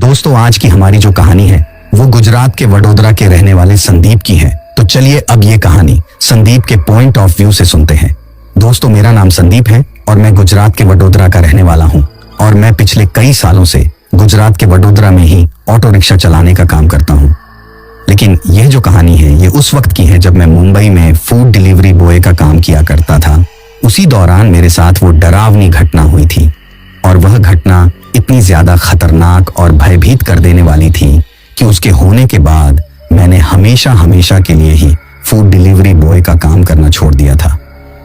दोस्तों, आज की हमारी जो कहानी है वो गुजरात के वडोदरा के रहने वाले संदीप की है। तो चलिए अब ये कहानी संदीप के पॉइंट ऑफ व्यू से सुनते हैं। दोस्तों, मेरा नाम संदीप है और मैं गुजरात के वडोदरा का रहने वाला हूँ और मैं पिछले कई सालों से गुजरात के वडोदरा में ही ऑटो रिक्शा चलाने का काम करता हूँ। लेकिन यह जो कहानी है ये उस वक्त की है जब मैं मुंबई में फूड डिलीवरी बॉय का काम किया करता था। उसी दौरान मेरे साथ वो डरावनी घटना हुई थी और वह घटना इतनी ज्यादा खतरनाक और भयभीत कर देने वाली थी कि उसके होने के बाद मैंने हमेशा हमेशा के लिए ही फूड डिलीवरी बॉय का काम करना छोड़ दिया था,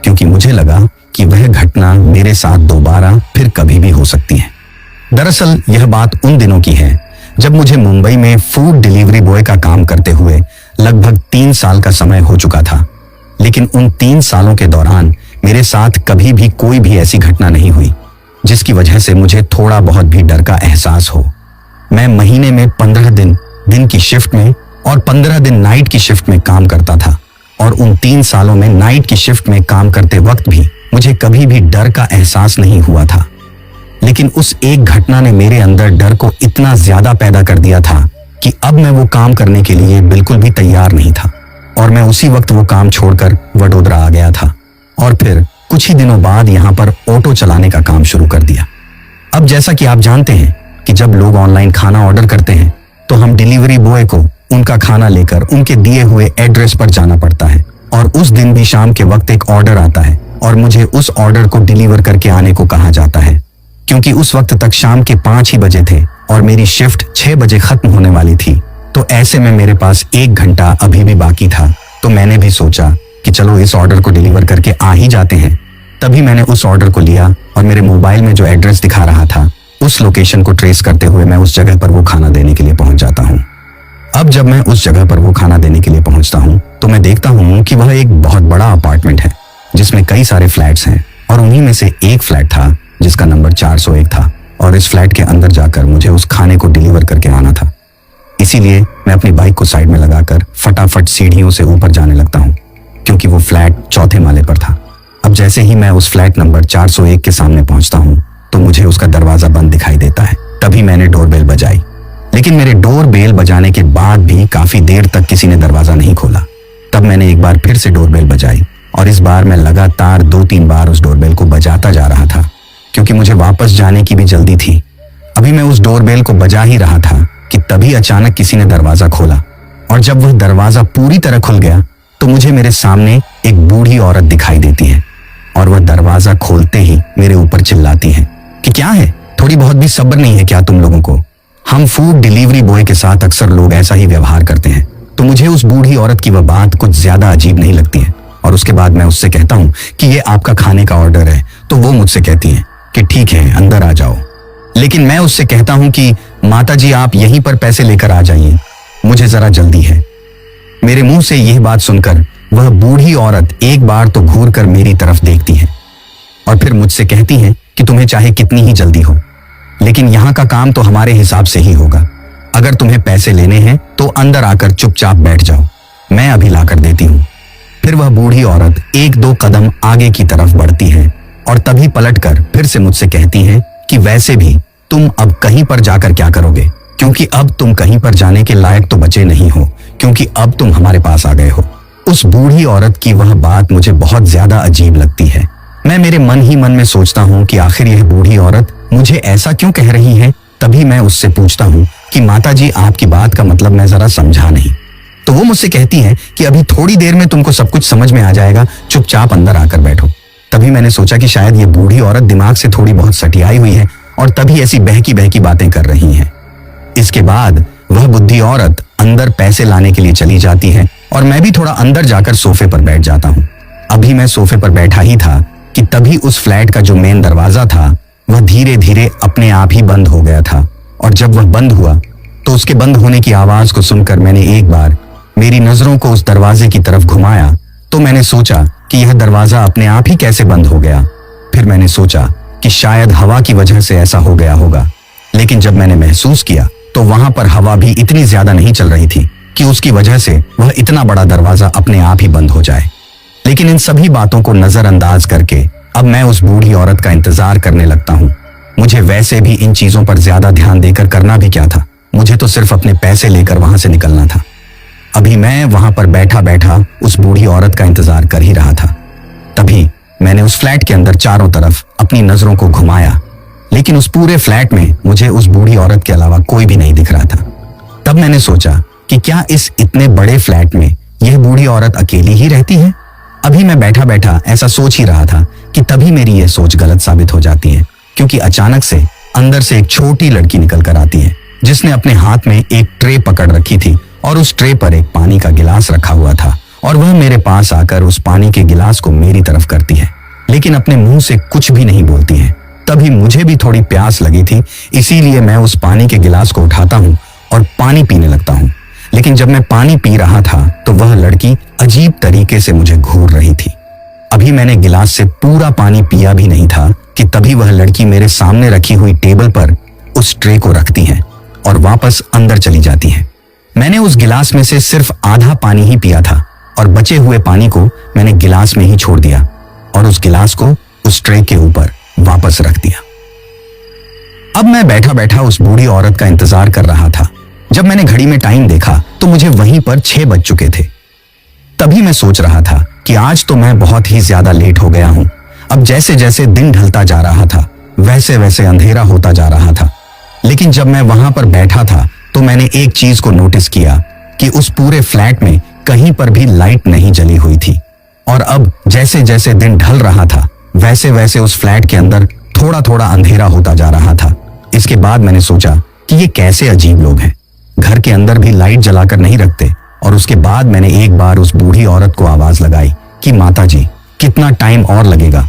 क्योंकि मुझे लगा कि वह घटना मेरे साथ दोबारा फिर कभी भी हो सकती है। दरअसल यह बात उन दिनों की है जब मुझे मुंबई में फूड डिलीवरी बॉय का काम करते हुए लगभग 3 साल का समय हो चुका था। लेकिन उन 3 सालों के दौरान मेरे साथ कभी भी कोई भी ऐसी घटना नहीं हुई जिसकी वजह से मुझे थोड़ा बहुत भी डर का एहसास हो। मैं महीने में 15 दिन की शिफ्ट में और 15 दिन नाइट की शिफ्ट में काम करता था और उन 3 सालों में नाइट की शिफ्ट में काम करते वक्त भी मुझे कभी भी डर का एहसास नहीं हुआ था। लेकिन उस एक घटना ने मेरे अंदर डर को इतना ज्यादा पैदा कर दिया था कि अब मैं वो काम करने के लिए बिल्कुल भी तैयार नहीं था और मैं उसी वक्त वो काम छोड़कर वडोदरा आ गया था और फिर कुछ ही दिनों बाद यहाँ पर ऑटो चलाने का काम शुरू कर दिया। अब जैसा कि आप जानते हैं कि जब लोग ऑनलाइन खाना ऑर्डर करते हैं तो हम डिलीवरी बॉय को उनका खाना लेकर उनके दिए हुए एड्रेस पर जाना पड़ता है और उस दिन भी शाम के वक्त एक ऑर्डर आता है और मुझे उस ऑर्डर को डिलीवर करके आने को कहा जाता है। क्योंकि उस वक्त तक शाम के 5 ही बजे थे और मेरी शिफ्ट 6 बजे खत्म होने वाली थी, तो ऐसे में मेरे पास 1 घंटा अभी भी बाकी था। तो मैंने भी सोचा कि चलो इस ऑर्डर को डिलीवर करके आ ही जाते हैं। तभी मैंने उस ऑर्डर को लिया और मेरे मोबाइल में जो एड्रेस दिखा रहा था उस लोकेशन को ट्रेस करते हुए मैं उस जगह पर वो खाना देने के लिए पहुंच जाता हूँ। अब जब मैं उस जगह पर वो खाना देने के लिए पहुंचता हूँ तो मैं देखता हूँ कि वह एक बहुत बड़ा अपार्टमेंट है जिसमें कई सारे फ्लैट्स हैं और उन्हीं में से एक फ्लैट था जिसका नंबर 401 था और इस फ्लैट के अंदर जाकर मुझे उस खाने को डिलीवर करके आना था। इसीलिए मैं अपनी बाइक को साइड में लगाकर फटाफट सीढ़ियों से ऊपर जाने लगता हूँ, क्योंकि वो फ्लैट 4थे माले पर था। अब जैसे ही मैं उस फ्लैट नंबर 401 के सामने पहुंचता हूँ तो मुझे उसका दरवाजा बंद दिखाई देता है। तभी मैंने डोरबेल बजाई, लेकिन मेरे डोरबेल बजाने के बाद भी काफी देर तक किसी ने दरवाजा नहीं खोला। तब मैंने एक बार फिर से डोरबेल बजाई और इस बार मैं लगातार 2-3 बार उस डोरबेल को बजाता जा रहा था, क्योंकि मुझे वापस जाने की भी जल्दी थी। अभी मैं उस डोरबेल को बजा ही रहा था कि तभी अचानक किसी ने दरवाजा खोला और जब वह दरवाजा पूरी तरह खुल गया तो मुझे मेरे सामने एक बूढ़ी औरत दिखाई देती है और वह दरवाजा खोलते ही मेरे ऊपर चिल्लाती है कि क्या है, थोड़ी बहुत भी सब्र नहीं है क्या तुम लोगों को? हम फूड डिलीवरी बॉय के साथ अक्सर लोग ऐसा ही व्यवहार करते हैं। तो मुझे उस बूढ़ी औरत की वह बात कुछ ज्यादा अजीब नहीं लगती है और उसके बाद मैं उससे कहता हूँ कि ये आपका खाने का ऑर्डर है। तो वो मुझसे कहती है कि ठीक है, अंदर आ जाओ। लेकिन मैं उससे कहता हूं कि माता जी आप यहीं पर पैसे लेकर आ जाइए, मुझे जरा जल्दी है। मेरे मुंह से यह बात सुनकर वह बूढ़ी औरत एक बार तो घूर कर मेरी तरफ देखती है और फिर मुझसे कहती है कि तुम्हें चाहे कितनी ही जल्दी हो, लेकिन यहाँ का काम तो हमारे हिसाब से ही होगा। अगर तुम्हें पैसे लेने हैं तो अंदर आकर चुपचाप बैठ जाओ, मैं अभी लाकर देती हूँ। फिर वह बूढ़ी औरत 1-2 कदम आगे की तरफ बढ़ती है और तभी पलटकर फिर से मुझसे कहती हैं कि वैसे भी तुम अब कहीं पर जाकर क्या करोगे, क्योंकि अब तुम कहीं पर जाने के लायक तो बचे नहीं हो, क्योंकि अब तुम हमारे पास आ गए हो। उस बूढ़ी औरत की वह बात मुझे बहुत ज्यादा अजीब लगती है। मैं मेरे मन ही मन में सोचता हूँ कि आखिर यह बूढ़ी औरत मुझे ऐसा क्यों कह रही है। तभी मैं उससे पूछता हूँ कि माता जी आपकी बात का मतलब मैं जरा समझा नहीं। तो वो मुझसे कहती है कि अभी थोड़ी देर में तुमको सब कुछ समझ में आ जाएगा, चुपचाप अंदर आकर बैठो। तभी मैंने सोचा कि शायद ये बूढ़ी औरत दिमाग से थोड़ी बहुत सटियाई हुई है और तभी ऐसी बहकी बहकी बातें कर रही है। इसके बाद वह बुद्धि औरत अंदर पैसे लाने के लिए चली जाती है और मैं भी थोड़ा अंदर जाकर सोफे पर बैठ जाता हूँ। अभी मैं सोफे पर बैठा ही था कि तभी उस फ्लैट का जो मेन दरवाजा था वह धीरे धीरे अपने आप ही बंद हो गया था और जब वह बंद हुआ तो उसके बंद होने की आवाज को सुनकर मैंने एक बार मेरी नजरों को उस दरवाजे की तरफ घुमाया तो मैंने सोचा कि यह दरवाजा अपने आप ही कैसे बंद हो गया। फिर मैंने सोचा कि शायद हवा की वजह से ऐसा हो गया होगा, लेकिन जब मैंने महसूस किया तो वहां पर हवा भी इतनी ज्यादा नहीं चल रही थी कि उसकी वजह से वह इतना बड़ा दरवाजा अपने आप ही बंद हो जाए। लेकिन इन सभी बातों को नजरअंदाज करके अब मैं उस बूढ़ी औरत का इंतजार करने लगता हूँ। मुझे वैसे भी इन चीजों पर ज्यादा ध्यान देकर करना भी क्या था। मुझे तो सिर्फ अपने पैसे लेकर वहां से निकलना था। अभी मैं वहां पर बैठा बैठा उस बूढ़ी औरत का इंतजार कर ही रहा था। तभी मैंने उस फ्लैट के अंदर चारों तरफ अपनी नजरों को घुमाया, लेकिन उस पूरे फ्लैट में मुझे उस बूढ़ी औरत के अलावा कोई भी नहीं दिख रहा था। तब मैंने सोचा कि क्या इस इतने बड़े फ्लैट में यह बूढ़ी औरत अकेली ही रहती है। अभी मैं बैठा बैठा ऐसा सोच ही रहा था कि तभी मेरी यह सोच गलत साबित हो जाती है, क्योंकि अचानक से अंदर से एक छोटी लड़की निकल कर आती है, जिसने अपने हाथ में एक ट्रे पकड़ रखी थी और उस ट्रे पर एक पानी का गिलास रखा हुआ था, और वह मेरे पास आकर उस पानी के गिलास को मेरी तरफ करती है, लेकिन अपने मुंह से कुछ भी नहीं बोलती है। तभी मुझे भी थोड़ी प्यास लगी थी, इसीलिए मैं उस पानी के गिलास को उठाता हूँ और पानी पीने लगता हूँ। लेकिन जब मैं पानी पी रहा था तो वह लड़की अजीब तरीके से मुझे घूर रही थी। अभी मैंने गिलास से पूरा पानी पिया भी नहीं था कि तभी वह लड़की मेरे सामने रखी हुई टेबल पर उस ट्रे को रखती है और वापस अंदर चली जाती है। मैंने उस गिलास में से सिर्फ आधा पानी ही पिया था और बचे हुए पानी को मैंने गिलास में ही छोड़ दिया और उस गिलास को उस ट्रे के ऊपर वापस रख दिया। अब मैं बैठा बैठा उस बूढ़ी औरत का इंतजार कर रहा था। जब मैंने घड़ी में टाइम देखा तो मुझे वहीं पर 6 बज चुके थे। तभी मैं सोच रहा था कि आज तो मैं बहुत ही ज्यादा लेट हो गया हूं। अब जैसे जैसे दिन ढलता जा रहा था वैसे वैसे अंधेरा होता जा रहा था। लेकिन जब मैं वहां पर बैठा था तो मैंने एक चीज को नोटिस किया कि उस पूरे फ्लैट में कहीं पर भी लाइट नहीं जली हुई थी, और अब जैसे जैसे दिन ढल रहा था वैसे वैसे उस फ्लैट के अंदर थोड़ा थोड़ा अंधेरा होता जा रहा था। इसके बाद मैंने सोचा कि ये कैसे अजीब लोग हैं, घर के अंदर भी लाइट जलाकर नहीं रखते। और उसके बाद मैंने एक बार उस बूढ़ी औरत को आवाज लगाई कि माता जी, कितना टाइम और लगेगा,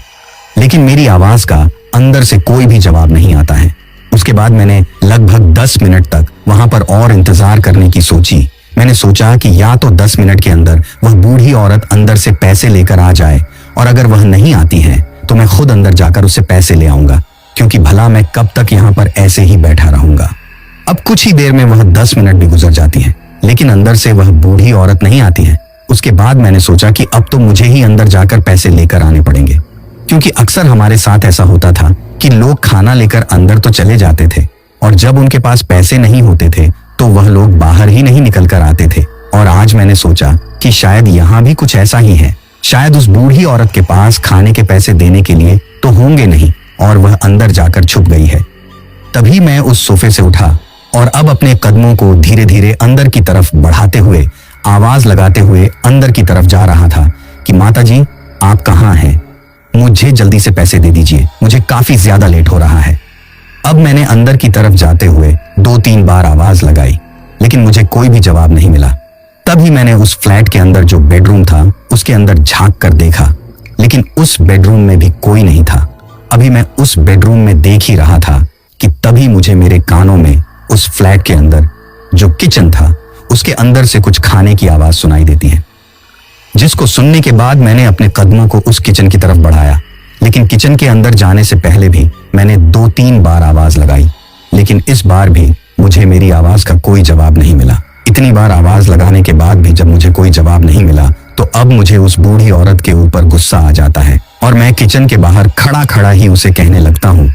लेकिन मेरी आवाज का अंदर से कोई भी जवाब नहीं आता है। उसके बाद मैंने लगभग 10 मिनट तक वहां पर और इंतजार करने की सोची। मैंने सोचा कि या तो 10 मिनट के अंदर वह बूढ़ी औरत अंदर से पैसे लेकर आ जाए, और अगर वह नहीं आती है तो मैं खुद अंदर जाकर उससे पैसे ले आऊंगा, क्योंकि भला मैं कब तक यहाँ पर ऐसे ही बैठा रहूंगा। अब कुछ ही देर में वह 10 मिनट भी गुजर जाती है, लेकिन अंदर से वह बूढ़ी औरत नहीं आती है। उसके बाद मैंने सोचा कि अब तो मुझे ही अंदर जाकर पैसे लेकर आने पड़ेंगे, क्योंकि अक्सर हमारे साथ ऐसा होता था कि लोग खाना लेकर अंदर तो चले जाते थे, और जब उनके पास पैसे नहीं होते थे तो वह लोग बाहर ही नहीं निकल कर आते थे। और आज मैंने सोचा कि शायद यहाँ भी कुछ ऐसा ही है। शायद उस बूढ़ी औरत के पास खाने के पैसे देने के लिए तो होंगे नहीं, और वह अंदर जाकर छुप गई है। तभी मैं उस सोफे से उठा और अब अपने कदमों को धीरे धीरे अंदर की तरफ बढ़ाते हुए आवाज लगाते हुए अंदर की तरफ जा रहा था कि माता जी, आप कहाँ हैं? मुझे जल्दी से पैसे दे दीजिए, मुझे काफी ज्यादा लेट हो रहा है। अब मैंने अंदर की तरफ जाते हुए 2-3 बार आवाज लगाई, लेकिन मुझे कोई भी जवाब नहीं मिला। तभी मैंने उस फ्लैट के अंदर जो बेडरूम था उसके अंदर झांक कर देखा, लेकिन उस बेडरूम में भी कोई नहीं था। अभी मैं उस बेडरूम में देख ही रहा था कि तभी मुझे मेरे कानों में उस फ्लैट के अंदर जो किचन था उसके अंदर से कुछ खाने की आवाज सुनाई देती है, जिसको सुनने के बाद मैंने अपने कदमों को उस किचन की तरफ बढ़ाया। लेकिन किचन के अंदर जाने से पहले भी मैंने 2-3 बार आवाज लगाई, लेकिन इस बार भी मुझे मेरी आवाज का कोई जवाब नहीं मिला। इतनी बार आवाज लगाने के बाद भी जब मुझे कोई जवाब नहीं मिला तो अब मुझे उस बूढ़ी औरत के ऊपर गुस्सा आ जाता है, और मैं किचन के बाहर खड़ा खड़ा ही उसे कहने लगता हूँ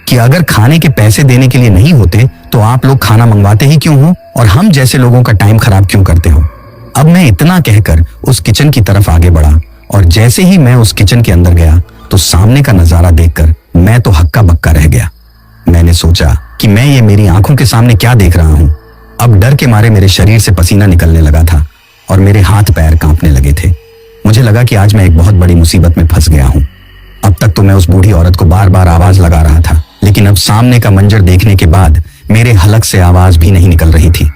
कि अगर खाने के पैसे देने के लिए नहीं होते तो आप लोग खाना मंगवाते ही क्यों हो, और हम जैसे लोगों का टाइम खराब क्यों करते हो। अब मैं इतना कहकर उस किचन की तरफ आगे बढ़ा, और जैसे ही मैं उस किचन के अंदर गया तो सामने का नजारा देखकर मैं तो हक्का बक्का रह गया। मैंने सोचा कि मैं ये मेरी आंखों के सामने क्या देख रहा हूँ। अब डर के मारे मेरे शरीर से पसीना निकलने लगा था और मेरे हाथ पैर कांपने लगे थे। मुझे लगा कि आज मैं एक बहुत बड़ी मुसीबत में फंस गया हूँ। अब तक तो मैं उस बूढ़ी औरत को बार बार आवाज लगा रहा था, लेकिन अब सामने का मंजर देखने के बाद मेरे हलक से आवाज भी नहीं निकल रही थी।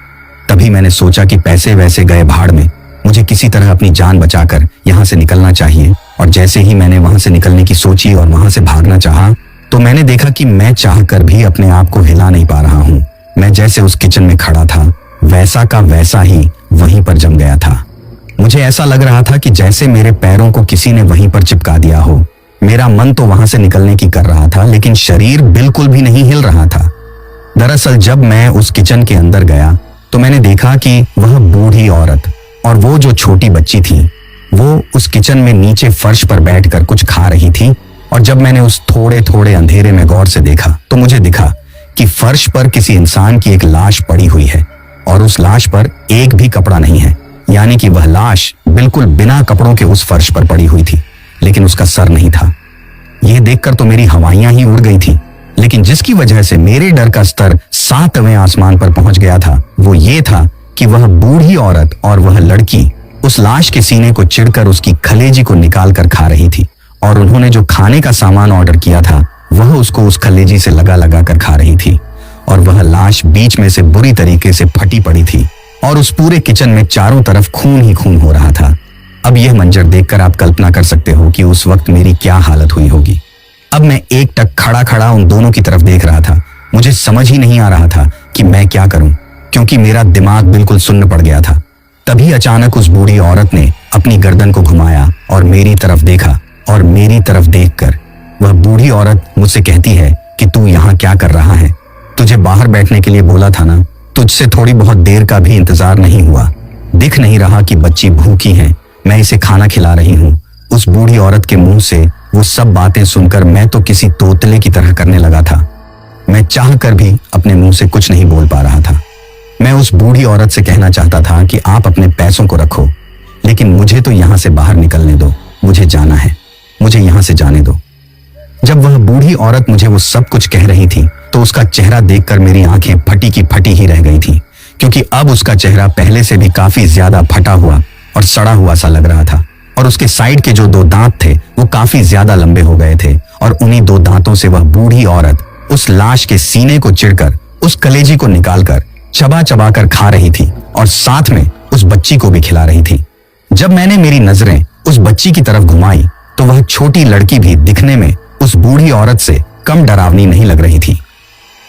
तभी मैंने सोचा कि पैसे वैसे गए भाड़ में, मुझे किसी तरह अपनी जान बचाकर यहाँ से निकलना चाहिए। और जैसे ही मैंने वहां से निकलने की सोची और वहां से भागना चाहा तो मैंने देखा कि मैं चाहकर भी अपने आप को हिला नहीं पा रहा हूँ। मैं जैसे उस किचन में खड़ा था वैसा का वैसा ही वहीं पर जम गया था। मुझे ऐसा लग रहा था कि जैसे मेरे पैरों को किसी ने वहीं पर चिपका दिया हो। मेरा मन तो वहां से निकलने की कर रहा था, लेकिन शरीर बिल्कुल भी नहीं हिल रहा था। दरअसल जब मैं उस किचन के अंदर गया तो मैंने देखा कि वह बूढ़ी औरत और वो जो छोटी बच्ची थी वो उस किचन में नीचे फर्श पर बैठकर कुछ खा रही थी। और जब मैंने उस थोड़े थोड़े अंधेरे में गौर से देखा तो मुझे दिखा कि फर्श पर किसी इंसान की एक लाश पड़ी हुई है और उस लाश पर एक भी कपड़ा नहीं है, यानी कि वह लाश बिल्कुल बिना कपड़ों के उस फर्श पर पड़ी हुई थी, लेकिन उसका सर नहीं था। यह देखकर तो मेरी हवाइयां ही उड़ गई थी, लेकिन जिसकी वजह से मेरे डर का स्तर 7वें आसमान पर पहुंच गया था वो ये था कि वह बूढ़ी औरत और वह लड़की उस लाश के सीने को चिढ़कर उसकी कलेजी को निकाल कर खा रही थी, और उन्होंने जो खाने का सामान ऑर्डर किया था वह उसको उस कलेजी से लगा लगा कर खा रही थी, और वह लाश बीच में से बुरी तरीके से फटी पड़ी थी और उस पूरे किचन में चारों तरफ खून ही खून हो रहा था। अब यह मंजर देखकर आप कल्पना कर सकते हो कि उस वक्त मेरी क्या हालत हुई होगी। अब मैं एकटक खड़ा खड़ा उन दोनों की तरफ देख रहा था। मुझे समझ ही नहीं आ रहा था कि मैं क्या करूं, क्योंकि मेरा दिमाग बिल्कुल सुन्न पड़ गया था। तभी अचानक उस बूढ़ी औरत ने अपनी गर्दन को घुमाया और मेरी तरफ देखा, और मेरी तरफ देखकर वह बूढ़ी औरत मुझसे कहती है कि तू यहाँ क्या कर रहा है? तुझे बाहर बैठने के लिए बोला था ना, तुझसे थोड़ी बहुत देर का भी इंतजार नहीं हुआ। दिख नहीं रहा कि बच्ची भूखी है, मैं इसे खाना खिला रही हूँ। उस बूढ़ी औरत के मुंह से वो सब बातें सुनकर मैं तो किसी तोतले की तरह करने लगा था। मैं चाह कर भी अपने मुंह से कुछ नहीं बोल पा रहा था। मैं उस बूढ़ी औरत से कहना चाहता था कि आप अपने पैसों को रखो, लेकिन मुझे तो यहाँ से बाहर निकलने दो, मुझे जाना है, मुझे यहाँ से जाने दो। जब वह बूढ़ी औरत मुझे वो सब कुछ कह रही थी तो उसका चेहरा देखकर मेरी आंखें फटी की फटी ही रह गई थी, क्योंकि अब उसका चेहरा पहले से भी काफी ज्यादा फटा हुआ और सड़ा हुआ सा लग रहा था, और उसके साइड के जो 2 दांत थे वो काफी ज्यादा लंबे हो गए थे, और उन्हीं 2 दांतों से वह बूढ़ी औरत उस लाश के सीने को चिढ़कर उस कलेजी को निकालकर चबा चबा कर खा रही थी, और साथ में उस बच्ची को भी खिला रही थी। जब मैंने मेरी नजरें उस बच्ची की तरफ घुमाई तो वह छोटी लड़की भी दिखने में उस बूढ़ी औरत से कम डरावनी नहीं लग रही थी।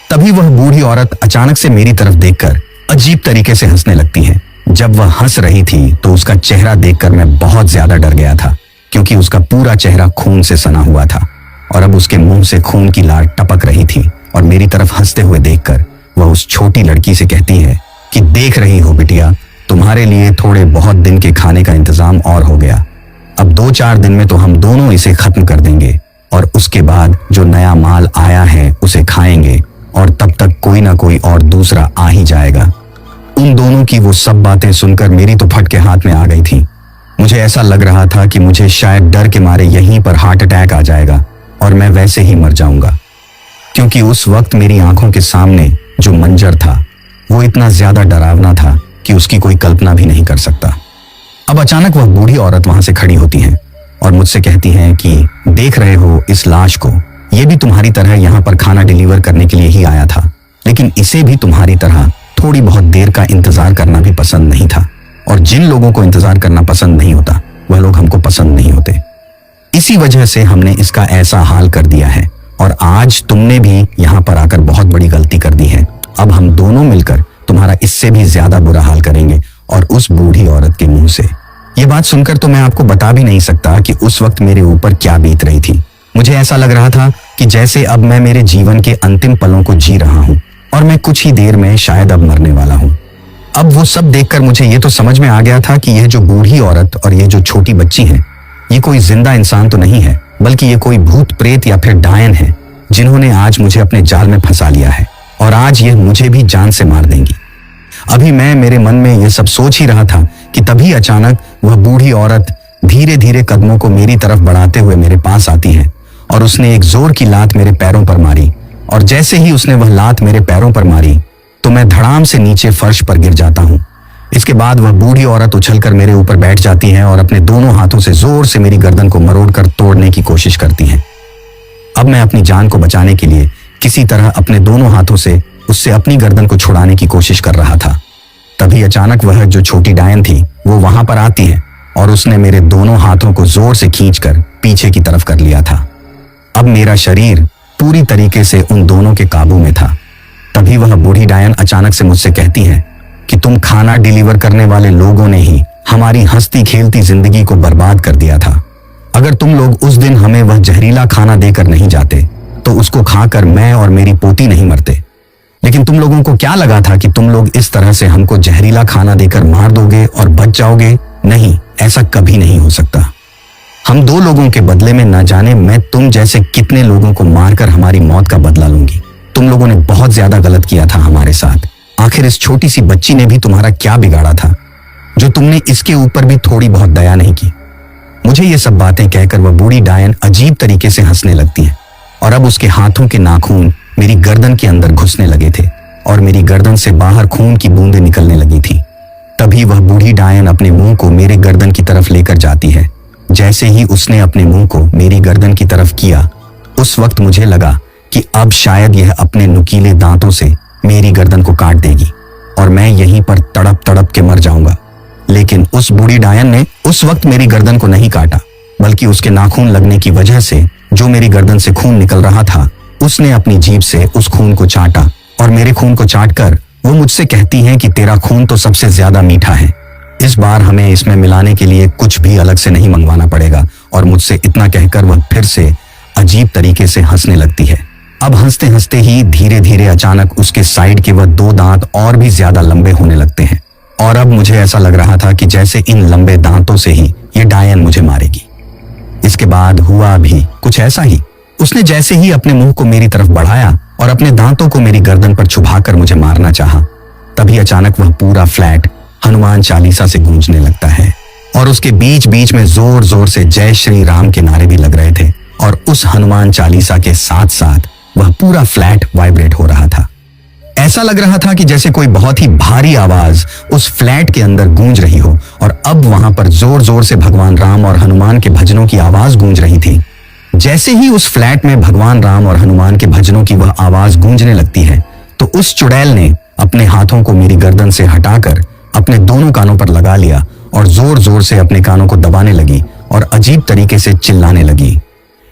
तभी वह बूढ़ी औरत अचानक से मेरी तरफ देखकर अजीब तरीके से हंसने लगती है। जब वह हंस रही थी तो उसका चेहरा देखकर मैं बहुत ज्यादा डर गया था, क्योंकि उसका पूरा चेहरा खून से सना हुआ था और अब उसके मुंह से खून की लार टपक रही थी, और मेरी तरफ हंसते हुए देखकर वह उस छोटी लड़की से कहती है कि देख रही हो बिटिया, तुम्हारे लिए थोड़े बहुत दिन के खाने का इंतजाम और हो गया। अब 2-4 दिन में तो हम दोनों इसे खत्म कर देंगे, और उसके बाद जो नया माल आया है उसे खाएंगे, और तब तक कोई ना कोई और दूसरा आ ही जाएगा। उन दोनों की वो सब बातें सुनकर मेरी तो फटके हाथ में आ गई थी। मुझे ऐसा लग रहा था कि मुझे शायद डर के मारे यहीं पर हार्ट अटैक आ जाएगा और मैं वैसे ही मर जाऊंगा, क्योंकि उस वक्त मेरी आंखों के सामने जो मंजर था वो इतना ज्यादा डरावना था कि उसकी कोई कल्पना भी नहीं कर सकता। अब अचानक वह बूढ़ी औरत वहां से खड़ी होती है और मुझसे कहती हैं कि देख रहे हो इस लाश को, ये भी तुम्हारी तरह यहाँ पर खाना डिलीवर करने के लिए ही आया था, लेकिन इसे भी तुम्हारी तरह थोड़ी बहुत देर का इंतजार करना भी पसंद नहीं था, और जिन लोगों को इंतजार करना पसंद नहीं होता वह लोग हमको पसंद नहीं होते। इसी वजह से हमने इसका ऐसा हाल कर दिया है, और आज तुमने भी यहाँ पर आकर बहुत बड़ी गलती कर दी है। अब हम दोनों मिलकर तुम्हारा इससे भी ज्यादा बुरा हाल करेंगे, और उस बूढ़ी औरत के मुंह से ये बात सुनकर तो मैं आपको बता भी नहीं सकता कि उस वक्त मेरे ऊपर क्या बीत रही थी। मुझे ऐसा लग रहा था कि जैसे अब मैं मेरे जीवन के अंतिम पलों को जी रहा हूँ और मैं कुछ ही देर में शायद अब मरने वाला हूँ। अब वो सब देखकर मुझे ये तो समझ में आ गया था कि यह जो बूढ़ी औरत और ये जो छोटी बच्ची है, ये कोई जिंदा इंसान तो नहीं है, बल्कि ये कोई भूत प्रेत या फिर डायन है, जिन्होंने आज मुझे अपने जाल में फंसा लिया है, और आज ये मुझे भी जान से मार देंगी। अभी मैं मेरे मन में यह सब सोच ही रहा था कि तभी अचानक वह बूढ़ी औरत धीरे धीरे कदमों को मेरी तरफ बढ़ाते हुए मेरे पास आती है, और उसने एक जोर की लात मेरे पैरों पर मारी, और जैसे ही उसने वह लात मेरे पैरों पर मारी तो मैं धड़ाम से नीचे फर्श पर गिर जाता हूँ। इसके बाद वह बूढ़ी औरत उछलकर मेरे ऊपर बैठ जाती है और अपने दोनों हाथों से जोर से मेरी गर्दन को मरोड़कर तोड़ने की कोशिश करती है। अब मैं अपनी जान को बचाने के लिए किसी तरह अपने दोनों हाथों से उससे अपनी गर्दन को छुड़ाने की कोशिश कर रहा था। तभी अचानक वह जो छोटी डायन थी वो वहां पर आती है, और उसने मेरे दोनों हाथों को जोर से खींचकर पीछे की तरफ कर लिया था। अब मेरा शरीर पूरी तरीके से उन दोनों के काबू में था। तभी वह बूढ़ी डायन अचानक से मुझसे कहती है कि तुम खाना डिलीवर करने वाले लोगों ने ही हमारी हंसती खेलती जिंदगी को बर्बाद कर दिया था। अगर तुम लोग उस दिन हमें वह जहरीला खाना देकर नहीं जाते तो उसको खाकर मैं और मेरी पोती नहीं मरते। लेकिन तुम लोगों को क्या लगा था कि तुम लोग इस तरह से हमको जहरीला खाना देकर मार दोगे और बच जाओगे? नहीं, ऐसा कभी नहीं हो सकता। हम 2 लोगों के बदले में न जाने मैं तुम जैसे कितने लोगों को मारकर हमारी मौत का बदला लूंगी। तुम लोगों ने बहुत ज्यादा गलत किया था हमारे साथ। आखिर इस छोटी सी बच्ची ने भी तुम्हारा क्या बिगाड़ा था जो तुमने इसके ऊपर भी थोड़ी बहुत दया नहीं की। मुझे ये सब बातें कहकर वह बूढ़ी डायन अजीब तरीके से हंसने लगती है और अब उसके हाथों के नाखून मेरी गर्दन के अंदर घुसने लगे थे और मेरी गर्दन से बाहर खून की बूंदें निकलने लगी थी। तभी वह बूढ़ी डायन अपने मुंह को मेरे गर्दन की तरफ लेकर जाती है। जैसे ही उसने अपने मुंह को मेरी गर्दन की तरफ किया, उस वक्त मुझे लगा कि अब शायद यह अपने नुकीले दांतों से मेरी गर्दन को काट देगी और मैं यहीं पर तड़प तड़प के मर जाऊंगा। लेकिन उस बूढ़ी डायन ने उस वक्त मेरी गर्दन को नहीं काटा, बल्कि उसके नाखून लगने की वजह से जो मेरी गर्दन से खून निकल रहा था, उसने अपनी जीभ से उस खून को चाटा और मेरे खून को चाटकर वो मुझसे कहती है कि तेरा खून तो सबसे ज्यादा मीठा है, इस बार हमें इसमें मिलाने के लिए कुछ भी अलग से नहीं मंगवाना पड़ेगा। और मुझसे इतना कहकर वह फिर से अजीब तरीके से हंसने लगती है। अब हंसते हंसते ही धीरे धीरे अचानक उसके साइड के वह 2 दांत और भी ज्यादा लंबे होने लगते हैं और अब मुझे ऐसा लग रहा था कि जैसे इन लंबे दांतों से ही ये डायन मुझे मारेगी। इसके बाद हुआ भी कुछ ऐसा ही। उसने जैसे ही अपने मुंह को मेरी तरफ बढ़ाया और अपने दांतों को मेरी गर्दन पर छुपाकर मुझे मारना चाहा, तभी अचानक वह पूरा फ्लैट हनुमान चालीसा से गूंजने लगता है और उसके बीच बीच में जोर जोर से जय श्री राम के नारे भी लग रहे थे और उस हनुमान चालीसा के साथ साथ वह पूरा फ्लैट वाइब्रेट हो रहा था। ऐसा लग रहा था कि जैसे कोई बहुत ही भारी आवाज उस फ्लैट के अंदर गूंज रही हो और अब वहां पर जोर जोर से भगवान राम और हनुमान के भजनों की आवाज गूंज रही थी। जैसे ही उस फ्लैट में भगवान राम और हनुमान के भजनों की वह आवाज गूंजने लगती है तो उस चुड़ैल ने अपने हाथों को मेरी गर्दन से हटाकर अपने दोनों कानों पर लगा लिया और जोर जोर से अपने कानों को दबाने लगी और अजीब तरीके से चिल्लाने लगी।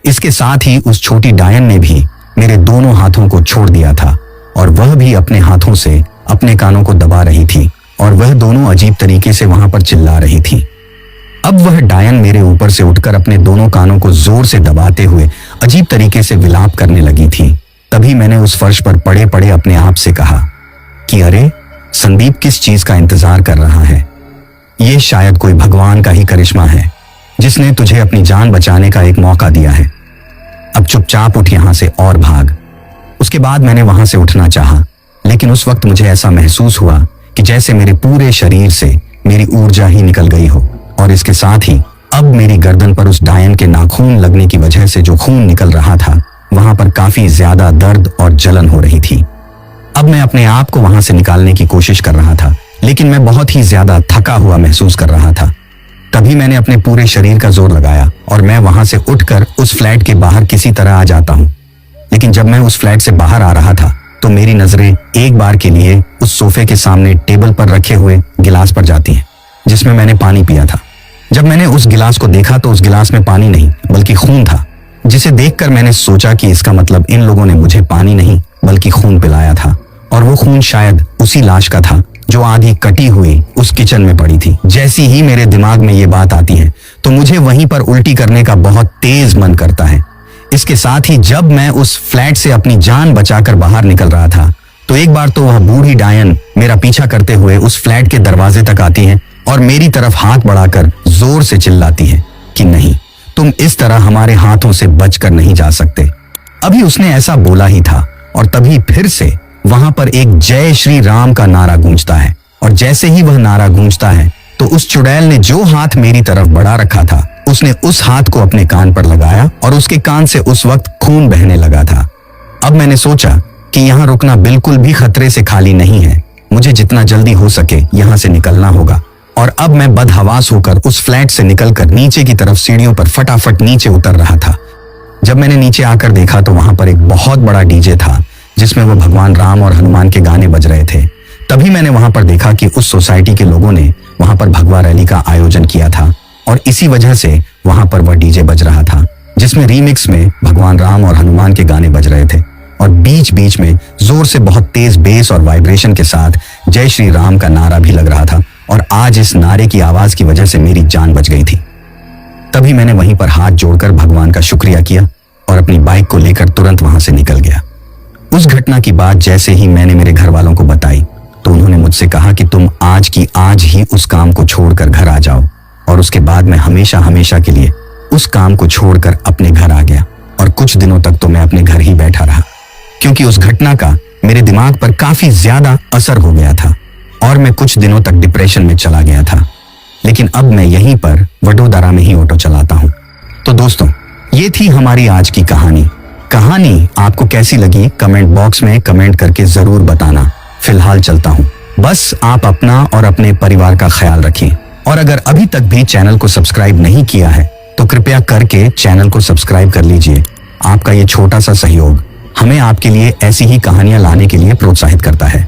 इसके साथ ही उस छोटी डायन ने भी मेरे दोनों हाथों को छोड़ दिया था और वह भी अपने हाथों से अपने कानों को दबा रही थी और वह दोनों अजीब तरीके से वहां पर चिल्ला रही थी। अब वह डायन मेरे ऊपर से उठकर अपने दोनों कानों को जोर से दबाते हुए अजीब तरीके से विलाप करने लगी थी। तभी मैंने उस फर्श पर पड़े पड़े अपने आप से कहा कि अरे संदीप किस चीज का इंतजार कर रहा है? ये शायद कोई भगवान का ही करिश्मा है जिसने तुझे अपनी जान बचाने का एक मौका दिया है। अब चुपचाप उठ यहां से और भाग। उसके बाद मैंने वहां से उठना चाहा, लेकिन उस वक्त मुझे ऐसा महसूस हुआ कि जैसे मेरे पूरे शरीर से मेरी ऊर्जा ही निकल गई हो और इसके साथ ही अब मेरी गर्दन पर उस डायन के नाखून लगने की वजह से जो खून निकल रहा था, वहां पर काफी ज्यादा दर्द और जलन हो रही थी। अब मैं अपने आप को वहां से निकालने की कोशिश कर रहा था, लेकिन मैं बहुत ही ज्यादा थका हुआ महसूस कर रहा था। तभी मैंने अपने पूरे शरीर का जोर लगाया और मैं वहां से उठकर उस फ्लैट के बाहर किसी तरह आ जाता हूँ। लेकिन जब मैं उस फ्लैट से बाहर आ रहा था तो मेरी नजरें एक बार के लिए उस सोफे के सामने टेबल पर रखे हुए गिलास पर जाती हैं जिसमें मैंने पानी पिया था। जब मैंने उस गिलास को देखा तो उस गिलास में पानी नहीं बल्कि खून था, जिसे देखकर मैंने सोचा कि इसका मतलब इन लोगों ने मुझे पानी नहीं बल्कि खून पिलाया था और वो खून शायद उसी लाश का था जो आधी कटी हुई उस किचन में पड़ी थी। जैसी ही मेरे दिमाग में ये बात आती है तो मुझे वहीं पर उल्टी करने का बहुत तेज मन करता है। इसके साथ ही जब मैं उस फ्लैट से अपनी जान बचाकर बाहर निकल रहा था तो एक बार तो वह बूढ़ी डायन मेरा पीछा करते हुए उस फ्लैट के दरवाजे तक आती है और मेरी तरफ हाथ बढ़ाकर जोर से चिल्लाती है कि नहीं, तुम इस तरह हमारे हाथों से बचकर नहीं जा सकते। अभी उसने ऐसा बोला ही था और तभी फिर से वहां पर एक जय श्री राम का नारा गूंजता है और जैसे ही वह नारा गूंजता है तो उस चुड़ैल ने जो हाथ मेरी तरफ बढ़ा रखा था उसने उस हाथ को अपने कान पर लगाया और उसके कान से उस वक्त खून बहने लगा था। अब मैंने सोचा कि यहाँ रुकना बिल्कुल भी खतरे से खाली नहीं है, मुझे जितना जल्दी हो सके यहाँ से निकलना होगा। और अब मैं बदहवास होकर उस फ्लैट से निकलकर नीचे की तरफ सीढ़ियों पर फटाफट नीचे उतर रहा था। जब मैंने नीचे आकर देखा तो वहां पर एक बहुत बड़ा डीजे था जिसमें वो भगवान राम और हनुमान के गाने बज रहे थे। तभी मैंने वहां पर देखा कि उस सोसाइटी के लोगों ने वहां पर भगवा रैली का आयोजन किया था और इसी वजह से वहां पर वह डीजे बज रहा था जिसमें रीमिक्स में भगवान राम और हनुमान के गाने बज रहे थे और बीच बीच में जोर से बहुत तेज बेस और वाइब्रेशन के साथ जय श्री राम का नारा भी लग रहा था और आज इस नारे की आवाज की वजह से मेरी जान बच गई थी। तभी मैंने वहीं पर हाथ जोड़कर भगवान का शुक्रिया किया और अपनी बाइक को लेकर तुरंत वहां से निकल गया। उस घटना की बात जैसे ही मैंने मेरे घर वालों को बताई तो उन्होंने मुझसे कहा कि तुम आज की आज ही उस काम को छोड़कर घर आ जाओ और उसके बाद मैं हमेशा हमेशा के लिए उस काम को छोड़कर अपने घर आ गया और कुछ दिनों तक तो मैं अपने घर ही बैठा रहा। क्योंकि उस घटना का मेरे दिमाग पर काफी ज्यादा असर हो गया था और मैं कुछ दिनों तक डिप्रेशन में चला गया था। लेकिन अब मैं यहीं पर वडोदरा में ही ऑटो चलाता हूँ। तो दोस्तों, ये थी हमारी आज की कहानी। कहानी आपको कैसी लगी कमेंट बॉक्स में कमेंट करके जरूर बताना। फिलहाल चलता हूँ। बस आप अपना और अपने परिवार का ख्याल रखें और अगर अभी तक भी चैनल को सब्सक्राइब नहीं किया है तो कृपया करके चैनल को सब्सक्राइब कर लीजिए। आपका ये छोटा सा सहयोग हमें आपके लिए ऐसी ही कहानियां लाने के लिए प्रोत्साहित करता है।